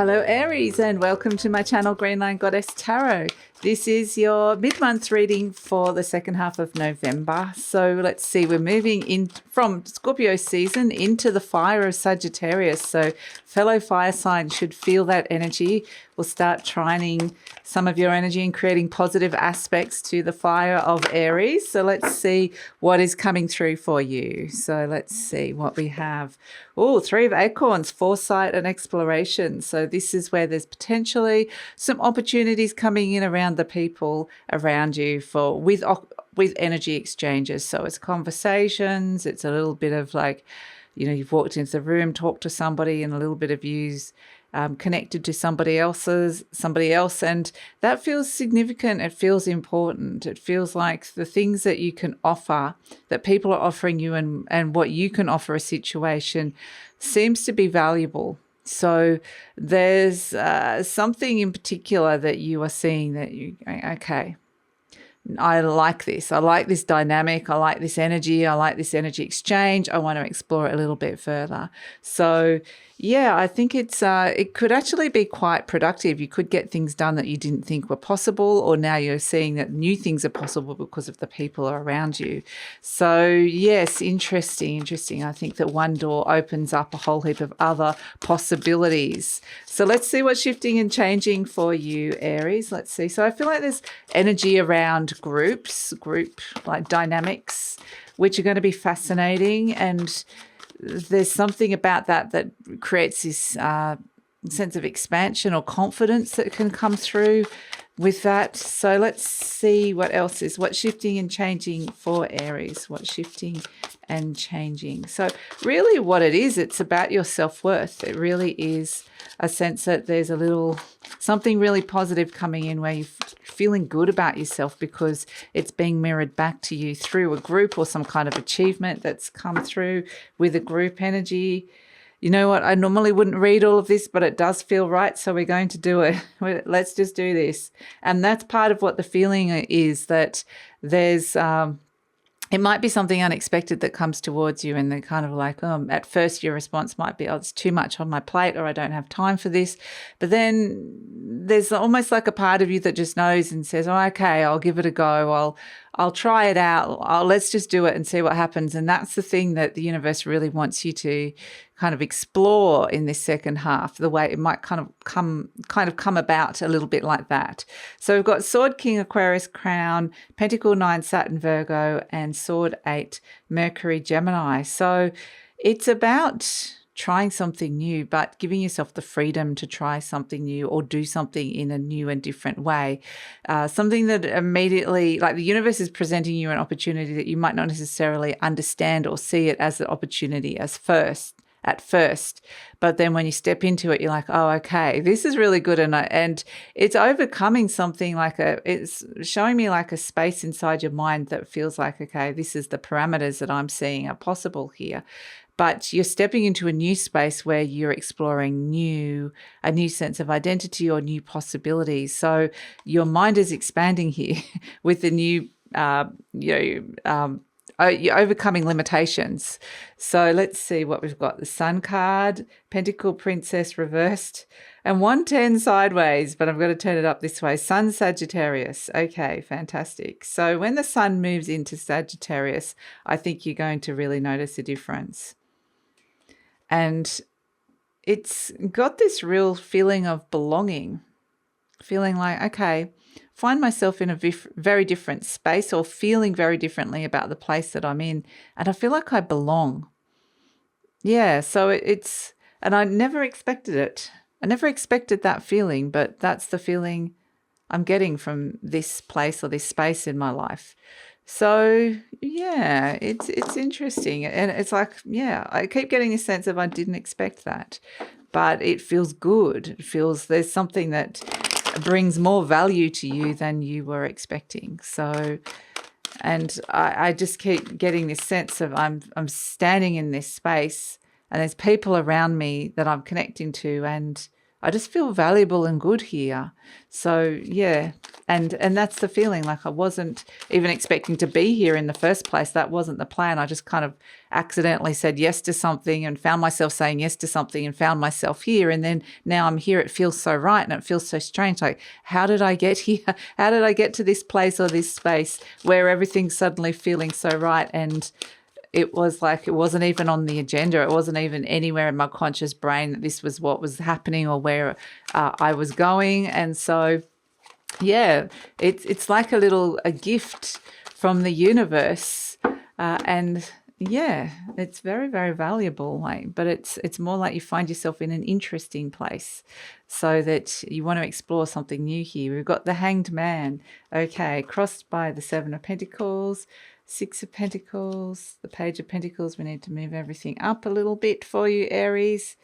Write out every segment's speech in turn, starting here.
Hello Aries, and welcome to my channel GreenLion Goddess Tarot. This is your mid-month reading for the second half of November. So let's see, we're moving in from Scorpio season into the fire of Sagittarius. So fellow fire signs should feel that energy. We'll start trining some of your energy and creating positive aspects to the fire of Aries. So let's see what is coming through for you. So let's see what we have. Oh, Three of Acorns, foresight and exploration. So this is where there's potentially some opportunities coming in around the people around you for with energy exchanges. So it's conversations, it's a little bit of like, you know, you've walked into the room, talked to somebody, and a little bit of yous connected to somebody else, and that feels significant. It feels important. It feels like the things that you can offer, that people are offering you, and what you can offer a situation seems to be valuable. So there's something in particular that you are seeing that you, okay, I like this. I like this dynamic. I like this energy. I like this energy exchange. I want to explore it a little bit further. So yeah, I think it could actually be quite productive. You could get things done that you didn't think were possible, or now you're seeing that new things are possible because of the people around you. So yes, interesting. I think that one door opens up a whole heap of other possibilities. So let's see what's shifting and changing for you, Aries. Let's see. So I feel like there's energy around group like dynamics, which are going to be fascinating, and there's something about that creates this sense of expansion or confidence that can come through with that. So let's see what else is. What's shifting and changing for Aries? What's shifting and changing? So really what it is, it's about your self-worth. It really is a sense that there's a little something really positive coming in where you're feeling good about yourself because it's being mirrored back to you through a group or some kind of achievement that's come through with a group energy. You know what? I normally wouldn't read all of this, but it does feel right, so we're going to do it. Let's just do this. And that's part of what the feeling is, that there's it might be something unexpected that comes towards you, and they're kind of like, at first your response might be, oh, it's too much on my plate, or I don't have time for this. But then there's almost like a part of you that just knows and says, oh, okay, I'll give it a go. I'll try it out. Let's just do it and see what happens. And that's the thing that the universe really wants you to kind of explore in this second half, the way it might kind of come about a little bit like that. So we've got Sword King, Aquarius, Crown, Pentacle 9, Saturn, Virgo, and Sword 8, Mercury, Gemini. So it's about trying something new, but giving yourself the freedom to try something new or do something in a new and different way. Something that immediately, like the universe is presenting you an opportunity that you might not necessarily understand or see it as an opportunity at first, but then when you step into it, you're like, oh, okay, this is really good. And it's overcoming something like it's showing me like a space inside your mind that feels like, okay, this is the parameters that I'm seeing are possible here. But you're stepping into a new space where you're exploring a new sense of identity or new possibilities. So your mind is expanding here with the new, you're overcoming limitations. So let's see what we've got. The Sun card, Pentacle Princess reversed, and 110 sideways, but I'm going to turn it up this way. Sun Sagittarius. Okay, fantastic. So when the Sun moves into Sagittarius, I think you're going to really notice a difference. And it's got this real feeling of belonging, feeling like, okay, find myself in a very different space or feeling very differently about the place that I'm in. And I feel like I belong. Yeah, so it's, and I never expected it. I never expected that feeling, but that's the feeling I'm getting from this place or this space in my life. So yeah, it's interesting. And it's like, yeah, I keep getting this sense of I didn't expect that, but it feels good. It feels there's something that brings more value to you than you were expecting. So, and I just keep getting this sense of I'm standing in this space and there's people around me that I'm connecting to, and I just feel valuable and good here. So yeah, and that's the feeling. Like I wasn't even expecting to be here in the first place. That wasn't the plan. I just kind of accidentally said yes to something and found myself saying yes to something and found myself here. And then now I'm here. It feels so right and it feels so strange. Like, how did I get here? How did I get to this place or this space where everything's suddenly feeling so right? And it was like it wasn't even on the agenda. It wasn't even anywhere in my conscious brain that this was what was happening or where I was going. And so, yeah, it's like a gift from the universe, and yeah, it's very, very valuable. Like, but it's more like you find yourself in an interesting place, so that you want to explore something new here. We've got the Hanged Man, okay, crossed by the Seven of Pentacles. Six of Pentacles, the Page of Pentacles. We need to move everything up a little bit for you, Aries.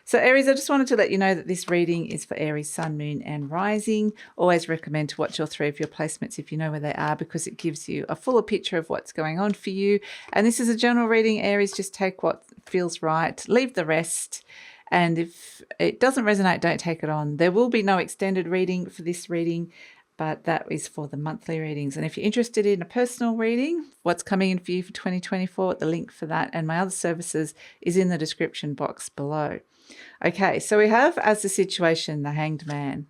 So Aries, I just wanted to let you know that this reading is for Aries, Sun, Moon and Rising. Always recommend to watch all three of your placements if you know where they are, because it gives you a fuller picture of what's going on for you. And this is a general reading, Aries. Just take what feels right, leave the rest. And if it doesn't resonate, don't take it on. There will be no extended reading for this reading, but that is for the monthly readings. And if you're interested in a personal reading, what's coming in for you for 2024, the link for that and my other services is in the description box below. Okay, so we have as the situation the Hanged Man.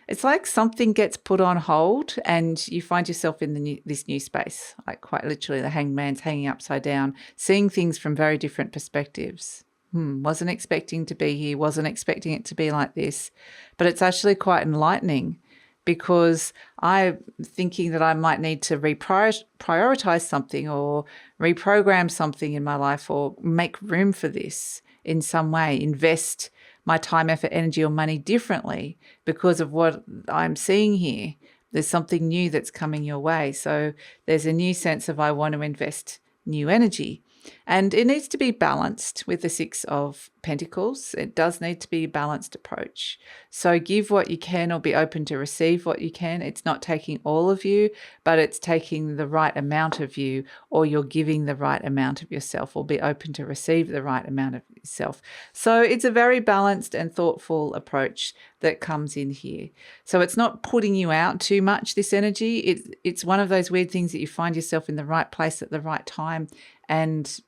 It's like something gets put on hold and you find yourself in this new space, like quite literally the Hanged Man's hanging upside down, seeing things from very different perspectives. Wasn't expecting to be here, wasn't expecting it to be like this, but it's actually quite enlightening, because I'm thinking that I might need to prioritize something or reprogram something in my life or make room for this in some way, invest my time, effort, energy or money differently because of what I'm seeing here. There's something new that's coming your way. So there's a new sense of I want to invest new energy. And it needs to be balanced with the Six of Pentacles. It does need to be a balanced approach. So give what you can or be open to receive what you can. It's not taking all of you, but it's taking the right amount of you, or you're giving the right amount of yourself, or be open to receive the right amount of yourself. So it's a very balanced and thoughtful approach that comes in here. So it's not putting you out too much, this energy. It's one of those weird things that you find yourself in the right place at the right time. And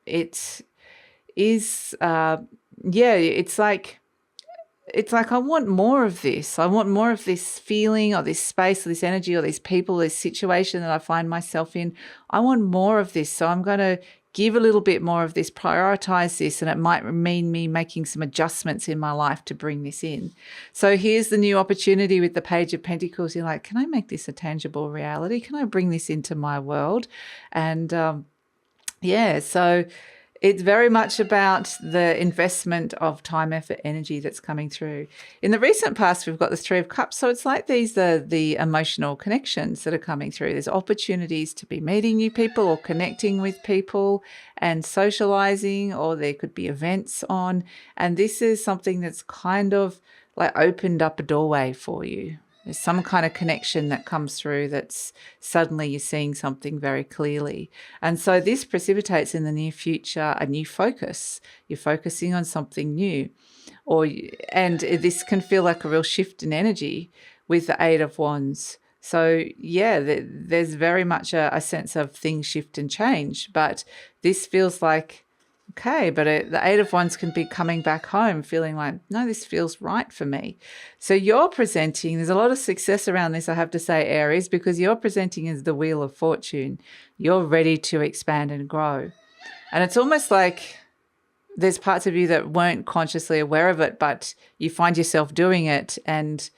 it is, it's like I want more of this. I want more of this feeling or this space or this energy or these people, this situation that I find myself in. I want more of this. So I'm going to give a little bit more of this, prioritize this, and it might mean me making some adjustments in my life to bring this in. So here's the new opportunity with the Page of Pentacles. You're like, can I make this a tangible reality? Can I bring this into my world? And so it's very much about the investment of time, effort, energy that's coming through. In the recent past, we've got the Three of Cups. So it's like these are the emotional connections that are coming through. There's opportunities to be meeting new people or connecting with people and socializing, or there could be events on. And this is something that's kind of like opened up a doorway for you. There's some kind of connection that comes through that's suddenly you're seeing something very clearly. And so this precipitates in the near future a new focus. You're focusing on something new. And this can feel like a real shift in energy with the Eight of Wands. So, yeah, there's very much a sense of things shift and change. But this feels like, okay, but the Eight of Wands can be coming back home feeling like, no, this feels right for me. So you're presenting, there's a lot of success around this, I have to say, Aries, because you're presenting as the Wheel of Fortune. You're ready to expand and grow. And it's almost like there's parts of you that weren't consciously aware of it, but you find yourself doing it, and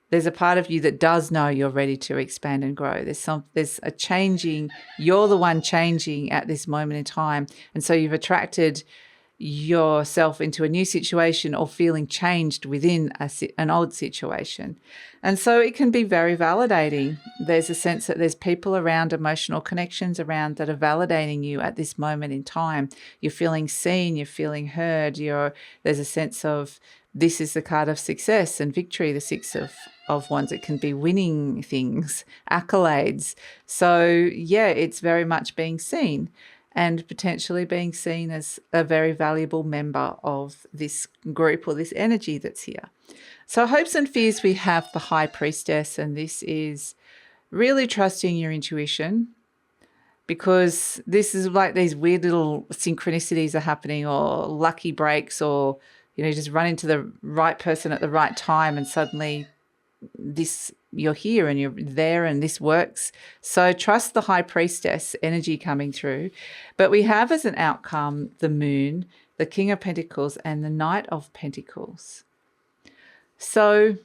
there's a part of you that does know you're ready to expand and grow. There's a changing, you're the one changing at this moment in time. And so you've attracted yourself into a new situation or feeling changed within an old situation. And so it can be very validating. There's a sense that there's people around, emotional connections around that are validating you at this moment in time. You're feeling seen, you're feeling heard, there's a sense of this is the card of success and victory, the Six of Wands. It can be winning things, accolades. So, yeah, it's very much being seen. and potentially being seen as a very valuable member of this group or this energy that's here. So hopes and fears, we have the High Priestess, and this is really trusting your intuition, because this is like these weird little synchronicities are happening, or lucky breaks, or, you know, just run into the right person at the right time and suddenly you're here and you're there and this works. So trust the High Priestess energy coming through. But we have as an outcome the Moon, the King of Pentacles, and the Knight of Pentacles. So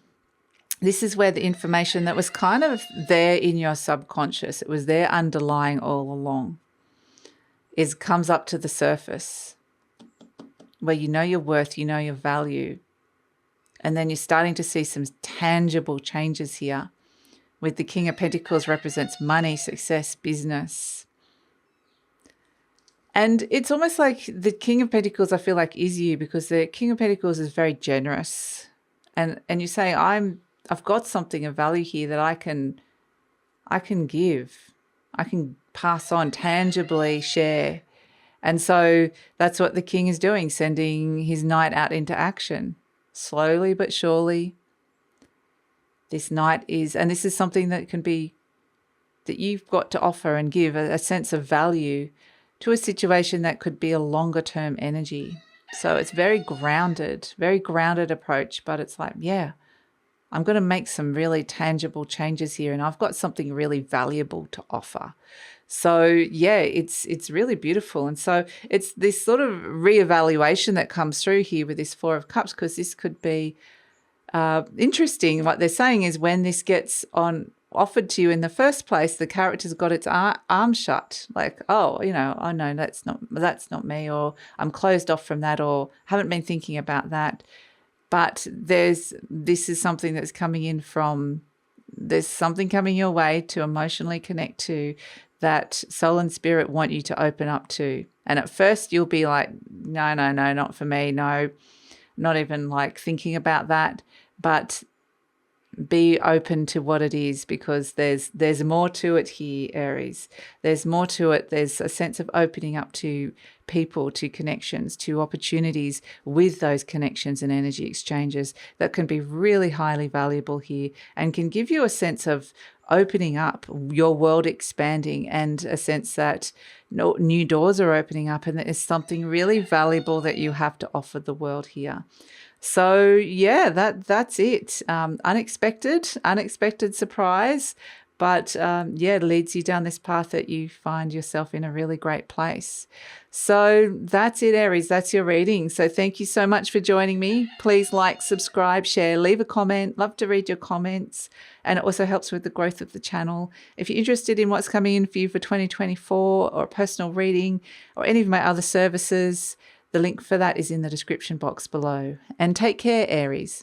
this is where the information that was kind of there in your subconscious, it was there underlying all along, comes up to the surface, where you know your worth, you know your value. And then you're starting to see some tangible changes here, with the King of Pentacles represents money, success, business. And it's almost like the King of Pentacles, I feel like, is you, because the King of Pentacles is very generous. And you say, I've got something of value here that I can give. I can pass on, tangibly share. And so that's what the King is doing, sending his Knight out into action. Slowly but surely. This Knight is, and this is something that can be, that you've got to offer and give a sense of value to a situation that could be a longer term energy. So it's very grounded approach, but it's like, yeah, I'm going to make some really tangible changes here, and I've got something really valuable to offer. So yeah, it's really beautiful. And so it's this sort of reevaluation that comes through here with this Four of Cups, because this could be interesting. What they're saying is, when this gets offered to you in the first place, the character's got its arm shut, like, oh, you know, oh no, that's not me, or I'm closed off from that, or haven't been thinking about that. But this is something that's coming in from, there's something coming your way to emotionally connect to, that soul and spirit want you to open up to. And at first you'll be like, no, not for me. No, not even like thinking about that. But be open to what it is, because there's more to it here, Aries. There's more to it. There's a sense of opening up to people, to connections, to opportunities with those connections and energy exchanges that can be really highly valuable here, and can give you a sense of opening up, your world expanding, and a sense that new doors are opening up, and there's something really valuable that you have to offer the world here. So yeah, that's it. Unexpected surprise, but yeah, it leads you down this path that you find yourself in a really great place. So that's it, Aries. That's your reading. So thank you so much for joining me. Please like, subscribe, share, leave a comment. Love to read your comments. And it also helps with the growth of the channel. If you're interested in what's coming in for you for 2024, or a personal reading, or any of my other services, the link for that is in the description box below. And take care, Aries.